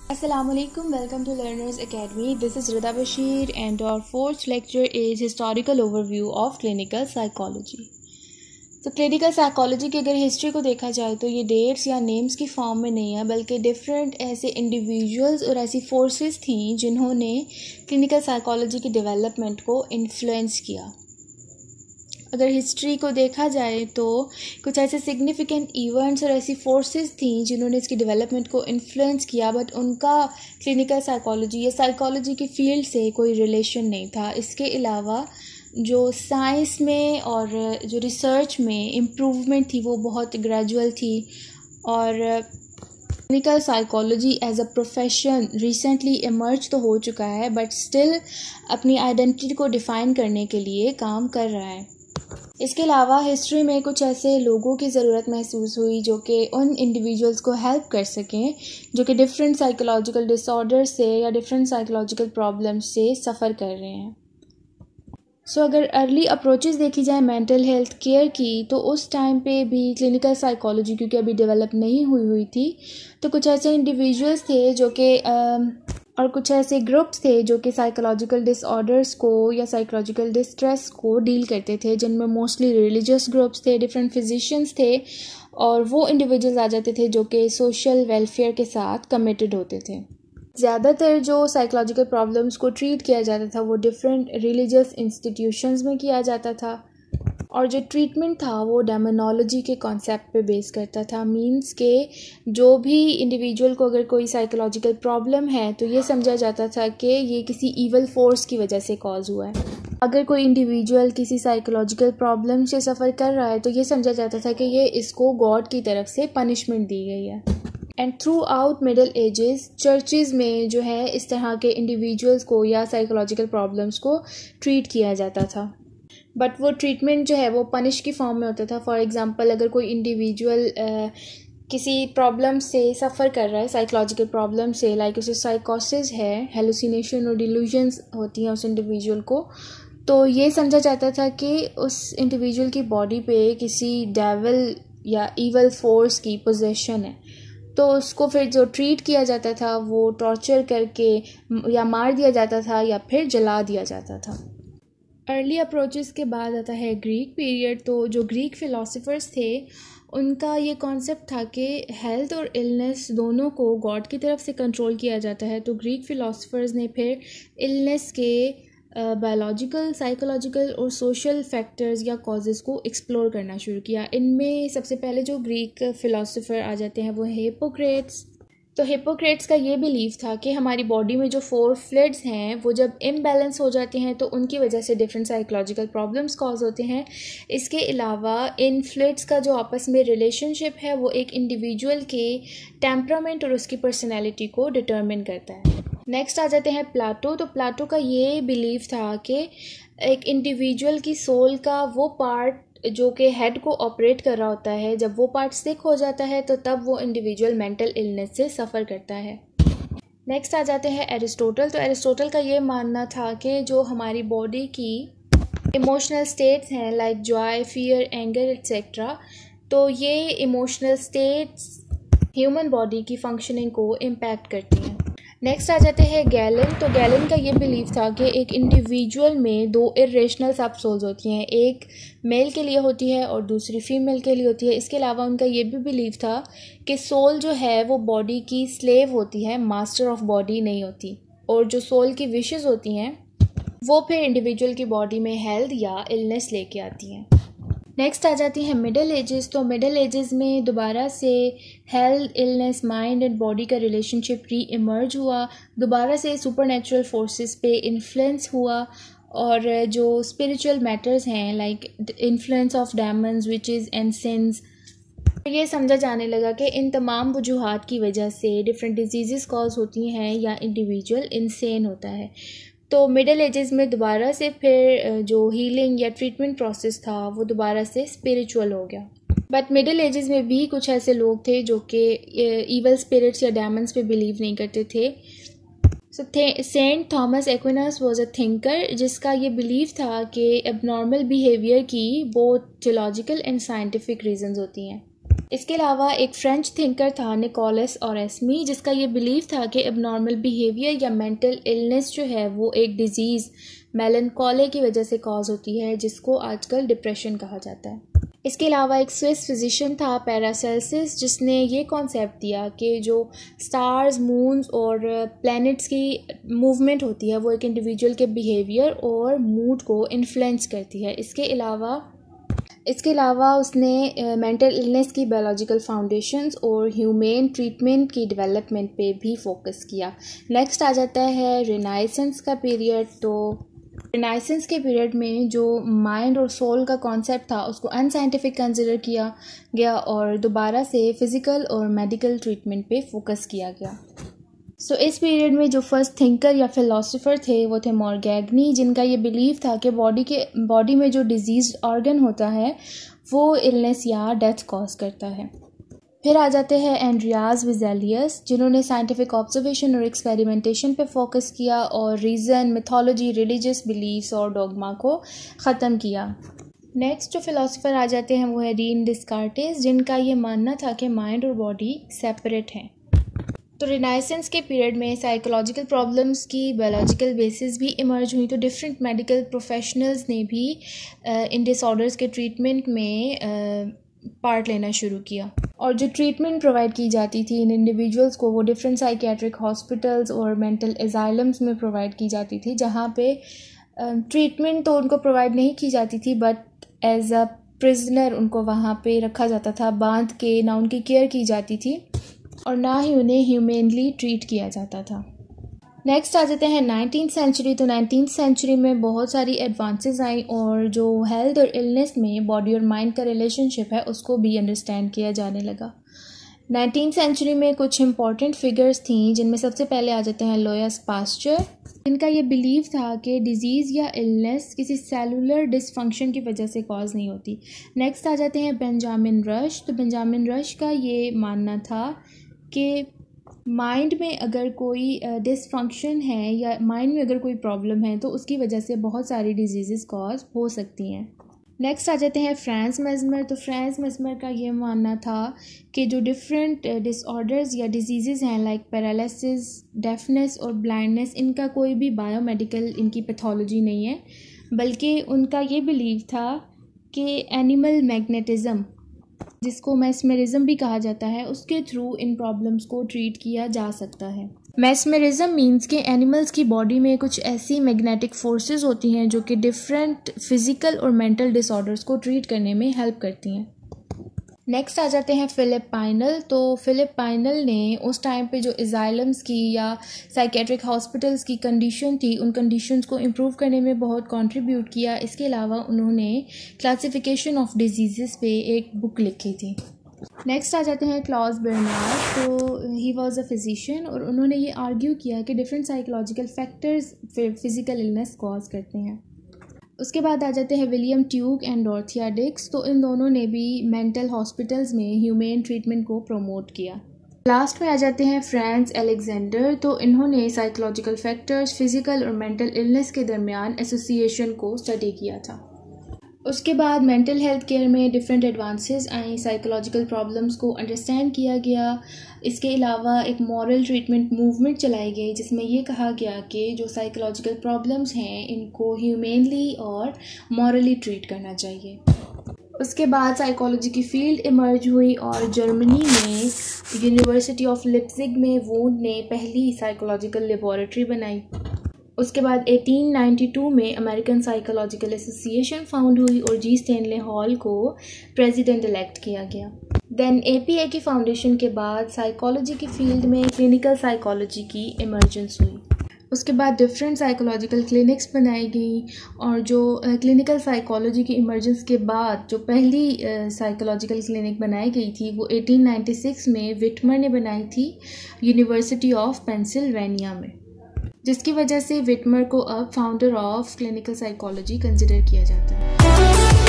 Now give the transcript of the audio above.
Assalamualaikum, welcome to Learners Academy. This is Rida Bashir and our fourth lecture is historical overview of clinical psychology. तो clinical psychology की अगर history को देखा जाए तो ये डेट्स या नेम्स की फॉर्म में नहीं है, बल्कि डिफरेंट ऐसे इंडिविजुअल्स और ऐसी फोर्सेस थी जिन्होंने क्लिनिकल साइकोलॉजी की डेवलपमेंट को इन्फ्लुएंस किया। अगर हिस्ट्री को देखा जाए तो कुछ ऐसे सिग्निफिकेंट इवेंट्स और ऐसी फोर्सेस थी जिन्होंने इसकी डेवलपमेंट को इन्फ्लुएंस किया, बट उनका क्लिनिकल साइकोलॉजी या साइकोलॉजी की फील्ड से कोई रिलेशन नहीं था। इसके अलावा जो साइंस में और जो रिसर्च में इम्प्रूवमेंट थी वो बहुत ग्रेजुअल थी और clinical psychology as a profession recently emerge तो हो चुका है, बट स्टिल अपनी आइडेंटिटी को डिफ़ाइन करने के लिए काम कर रहा है। इसके अलावा हिस्ट्री में कुछ ऐसे लोगों की ज़रूरत महसूस हुई जो कि उन इंडिविजुअल्स को हेल्प कर सकें जो कि डिफरेंट साइकोलॉजिकल डिसऑर्डर से या डिफरेंट साइकोलॉजिकल प्रॉब्लम्स से सफ़र कर रहे हैं। अगर अर्ली अप्रोचेस देखी जाए मेंटल हेल्थ केयर की, तो उस टाइम पे भी क्लिनिकल साइकोलॉजी क्योंकि अभी डेवलप नहीं हुई थी, तो कुछ ऐसे इंडिविजुअल्स थे जो कि और कुछ ऐसे ग्रुप्स थे जो कि साइकोलॉजिकल डिसऑर्डर्स को या साइकोलॉजिकल डिस्ट्रेस को डील करते थे, जिनमें मोस्टली रिलीजियस ग्रुप्स थे, डिफरेंट फिजिशियंस थे और वो इंडिविजुअल्स आ जाते थे जो कि सोशल वेलफेयर के साथ कमिटेड होते थे। ज़्यादातर जो साइकोलॉजिकल प्रॉब्लम्स को ट्रीट किया जाता था वो डिफरेंट रिलीजियस इंस्टीट्यूशंस में किया जाता था और जो ट्रीटमेंट था वो डेमोनोलॉजी के कॉन्सेप्ट पे बेस करता था। मींस के जो भी इंडिविजुअल को अगर कोई साइकोलॉजिकल प्रॉब्लम है तो ये समझा जाता था कि ये किसी ईवल फोर्स की वजह से कॉज हुआ है। अगर कोई इंडिविजुअल किसी साइकोलॉजिकल प्रॉब्लम से सफ़र कर रहा है तो ये समझा जाता था कि ये इसको गॉड की तरफ से पनिशमेंट दी गई है। And through out middle edges churches में जो है इस तरह के इंडिविजुअल्स को या साइकोलॉजिकल प्रॉब्लम्स को ट्रीट किया जाता था, बट वो ट्रीटमेंट जो है वो पनिश की फॉर्म में होता था। फॉर एग्ज़ाम्पल अगर कोई इंडिविजुअल किसी प्रॉब्लम से सफ़र कर रहा है, साइकोलॉजिकल प्रॉब्लम से, लाइक उसे साइकोसिस है, हेलुसिनेशन और डिल्यूजन्स होती हैं उस इंडिविजुअल को, तो ये समझा जाता था कि उस इंडिविजुअल की बॉडी पे किसी डेविल या ईवल फोर्स की पोजेशन है, तो उसको फिर जो ट्रीट किया जाता था वो टॉर्चर करके या मार दिया जाता था या फिर जला दिया जाता था। अर्ली अप्रोचेस के बाद आता है ग्रीक पीरियड। तो जो ग्रीक फ़िलासफ़र्स थे उनका ये कॉन्सेप्ट था कि हेल्थ और इलनेस दोनों को गॉड की तरफ से कंट्रोल किया जाता है। तो ग्रीक फ़िलासफ़र्स ने फिर इलनेस के बायोलॉजिकल, साइकोलॉजिकल और सोशल फैक्टर्स या कॉजेज़ को एक्सप्लोर करना शुरू किया। इनमें सबसे पहले जो ग्रीक फ़िलासफ़र आ जाते हैं वो है हिप्पोक्रेट्स। तो हिप्पोक्रेट्स का ये बिलीव था कि हमारी बॉडी में जो 4 फ्लूइड्स हैं वो जब इम्बैलेंस हो जाते हैं तो उनकी वजह से डिफरेंट साइकोलॉजिकल प्रॉब्लम्स कॉज होते हैं। इसके अलावा इन फ्लूइड्स का जो आपस में रिलेशनशिप है वो एक इंडिविजुअल के टेम्परामेंट और उसकी पर्सनैलिटी को डिटर्मिन करता है। नेक्स्ट आ जाते हैं प्लाटो। तो प्लाटो का ये बिलीव था कि एक इंडिविजुअल की सोल का वो पार्ट जो कि हेड को ऑपरेट कर रहा होता है, जब वो पार्ट सिक हो जाता है तो तब वो इंडिविजुअल मेंटल इलनेस से सफ़र करता है। नेक्स्ट आ जाते हैं एरिस्टोटल। तो एरिस्टोटल का ये मानना था कि जो हमारी बॉडी की इमोशनल स्टेट्स हैं, like Joy, fear, anger etcetera, तो ये इमोशनल स्टेट्स ह्यूमन बॉडी की फंक्शनिंग को इम्पैक्ट करती हैं। नेक्स्ट आ जाते हैं गैलन। तो गैलन का ये बिलीव था कि एक इंडिविजुअल में 2 इरेशनल सब सोल्स होती हैं, एक मेल के लिए होती है और दूसरी फीमेल के लिए होती है। इसके अलावा उनका ये भी बिलीव था कि सोल जो है वो बॉडी की स्लेव होती है, मास्टर ऑफ बॉडी नहीं होती, और जो सोल की विशेस होती हैं वो फिर इंडिविजुअल की बॉडी में हेल्थ या इलनेस लेके आती हैं। नेक्स्ट आ जाती हैं मिडल एजेस। तो मिडल एजेस में दोबारा से health, illness, mind and body का रिलेशनशिप री इमर्ज हुआ, दोबारा से सुपरनेचुरल फोर्सेस पे इन्फ्लुएंस हुआ और जो स्पिरिचुअल मैटर्स हैं, like influence of Demons, witches and since, ये समझा जाने लगा कि इन तमाम वजूहात की वजह से डिफरेंट डिजीज़ कॉज होती हैं या इंडिविजुअल इंसेन होता है। तो मिडल एजेस में दोबारा से फिर जो हीलिंग या ट्रीटमेंट प्रोसेस था वो दोबारा से स्पिरिचुअल हो गया। बट मिडल एजेस में भी कुछ ऐसे लोग थे जो कि ईवल स्पिरिट्स या डेमन्स पे बिलीव नहीं करते थे। Saint Thomas Aquinas was a thinker जिसका ये बिलीव था कि एबनॉर्मल बिहेवियर की both theological and scientific reasons होती हैं। इसके अलावा एक फ्रेंच थिंकर था निकोलस ओरेस्मी, जिसका ये बिलीव था कि एबनॉर्मल बिहेवियर या मेंटल इलनेस जो है वो एक डिजीज़ मेलनकोली की वजह से कॉज होती है, जिसको आजकल डिप्रेशन कहा जाता है। इसके अलावा एक स्विस फिजिशियन था पैरासेल्सिस, जिसने ये कॉन्सेप्ट दिया कि जो स्टार्स, मून्स और प्लैनेट्स की मूवमेंट होती है वो एक इंडिविजुअल के बिहेवियर और मूड को इन्फ्लुएंस करती है। इसके अलावा उसने मेंटल इलनेस की बायोलॉजिकल फाउंडेशंस और ह्यूमेन ट्रीटमेंट की डेवलपमेंट पे भी फोकस किया। नेक्स्ट आ जाता है रिनाइसेंस का पीरियड। तो रिनाइसेंस के पीरियड में जो माइंड और सोल का कॉन्सेप्ट था उसको अनसाइंटिफिक कंसिडर किया गया और दोबारा से फिज़िकल और मेडिकल ट्रीटमेंट पे फोकस किया गया। सो इस पीरियड में जो फर्स्ट थिंकर या फिलोसोफर थे वो थे मॉर्गेग्नी, जिनका ये बिलीव था कि बॉडी में जो डिजीज ऑर्गन होता है वो इलनेस या डेथ कॉज करता है। फिर आ जाते हैं एंड्रियास वेज़ेलियस, जिन्होंने साइंटिफिक ऑब्जर्वेशन और एक्सपेरिमेंटेशन पे फोकस किया और रीज़न, मिथोलॉजी, रिलीजियस बिलीव्स और डॉगमा को ख़त्म किया। नेक्स्ट जो फिलोसोफर आ जाते हैं वो है रीन डिस्कार्टिस, जिनका ये मानना था कि माइंड और बॉडी सेपरेट हैं। तो रिनाइसेंस के पीरियड में साइकोलॉजिकल प्रॉब्लम्स की बायोलॉजिकल बेसिस भी इमर्ज हुई, तो डिफरेंट मेडिकल प्रोफेशनल्स ने भी इन डिसऑर्डर्स के ट्रीटमेंट में पार्ट लेना शुरू किया। और जो ट्रीटमेंट प्रोवाइड की जाती थी इन इंडिविजुअल्स को वो डिफरेंट साइकियाट्रिक हॉस्पिटल्स और मेंटल एजाइलम्स में प्रोवाइड की जाती थी, जहाँ पे ट्रीटमेंट तो उनको प्रोवाइड नहीं की जाती थी बट एज अ प्रिजनर उनको वहाँ पे रखा जाता था, बांध के, ना उनकी केयर की जाती थी और ना ही उन्हें ह्यूमेनली ट्रीट किया जाता था। नेक्स्ट आ जाते हैं 19th सेंचुरी। तो 19th सेंचुरी में बहुत सारी एडवांसेस आई और जो हेल्थ और इलनेस में बॉडी और माइंड का रिलेशनशिप है उसको भी अंडरस्टैंड किया जाने लगा। 19th सेंचुरी में कुछ इंपॉर्टेंट फिगर्स थी, जिनमें सबसे पहले आ जाते हैं लोयस पास्चर, जिनका ये बिलीव था कि डिजीज़ या इलनेस किसी सेलुलर डिसफंक्शन की वजह से कॉज नहीं होती। नेक्स्ट आ जाते हैं बेंजामिन रश। तो बेंजामिन रश का ये मानना था कि माइंड में अगर कोई डिसफंक्शन है या माइंड में अगर कोई प्रॉब्लम है तो उसकी वजह से बहुत सारी डिजीज़ कॉज हो सकती हैं। नेक्स्ट आ जाते हैं फ्रांस मेस्मर। तो फ्रांस मेस्मर का ये मानना था कि जो डिफरेंट डिसऑर्डर्स या डिजीज़ हैं लाइक पैरालिसिस, डेफनेस और ब्लाइंडनेस, इनका कोई भी बायोमेडिकल इनकी पैथोलॉजी नहीं है, बल्कि उनका ये बिलीव था कि एनिमल मैग्नेटिज्म, जिसको मेस्मरिज्म भी कहा जाता है, उसके थ्रू इन प्रॉब्लम्स को ट्रीट किया जा सकता है। मेस्मरिज्म मीन्स कि एनिमल्स की बॉडी में कुछ ऐसी मैग्नेटिक फोर्सेस होती हैं जो कि डिफरेंट फिजिकल और मेंटल डिसऑर्डर्स को ट्रीट करने में हेल्प करती हैं। नेक्स्ट आ जाते हैं फिलिप पाइनल। तो फिलिप पाइनल ने उस टाइम पे जो एजाइलम्स की या साइकेट्रिक हॉस्पिटल्स की कंडीशन थी उन कंडीशंस को इम्प्रूव करने में बहुत कंट्रीब्यूट किया। इसके अलावा उन्होंने क्लासिफिकेशन ऑफ डिजीज़ पे एक बुक लिखी थी। नेक्स्ट आ जाते हैं क्लॉज बर्नार्ड। तो ही वाज अ फिजिशियन और उन्होंने ये आर्ग्यू किया कि different psychological factors physical illness cause करते हैं। उसके बाद आ जाते हैं विलियम ट्यूक एंड डॉर्थिया डिक्स। तो इन दोनों ने भी मेंटल हॉस्पिटल्स में ह्यूमेन ट्रीटमेंट को प्रमोट किया। लास्ट में आ जाते हैं फ्रांस अलेक्जेंडर। तो इन्होंने साइकोलॉजिकल फैक्टर्स, फिजिकल और मेंटल इलनेस के दरमियान एसोसिएशन को स्टडी किया था। उसके बाद मेंटल हेल्थ केयर में डिफरेंट एडवांसेस आई, साइकोलॉजिकल प्रॉब्लम्स को अंडरस्टैंड किया गया। इसके अलावा एक मॉरल ट्रीटमेंट मूवमेंट चलाई गई जिसमें ये कहा गया कि जो साइकोलॉजिकल प्रॉब्लम्स हैं इनको ह्यूमेनली और मॉरली ट्रीट करना चाहिए। उसके बाद साइकोलॉजी की फील्ड इमर्ज हुई और जर्मनी में यूनिवर्सिटी ऑफ लिप्जिग में वुंड ने पहली साइकोलॉजिकल लेबॉरेटरी बनाई। उसके बाद 1892 में अमेरिकन साइकोलॉजिकल एसोसिएशन फाउंड हुई और जी स्टैनले हॉल को प्रेसिडेंट इलेक्ट किया गया। देन APA की फाउंडेशन के बाद साइकोलॉजी की फील्ड में क्लिनिकल साइकोलॉजी की इमर्जेंस हुई। उसके बाद डिफरेंट साइकोलॉजिकल क्लिनिक्स बनाई गई और जो क्लिनिकल साइकोलॉजी की इमर्जेंस के बाद जो पहली साइकोलॉजिकल क्लिनिक बनाई गई थी वो 1896 में विटमर ने बनाई थी यूनिवर्सिटी ऑफ पेंसिल्वेनिया में, जिसकी वजह से विटमर को अब founder of clinical psychology consider किया जाता है।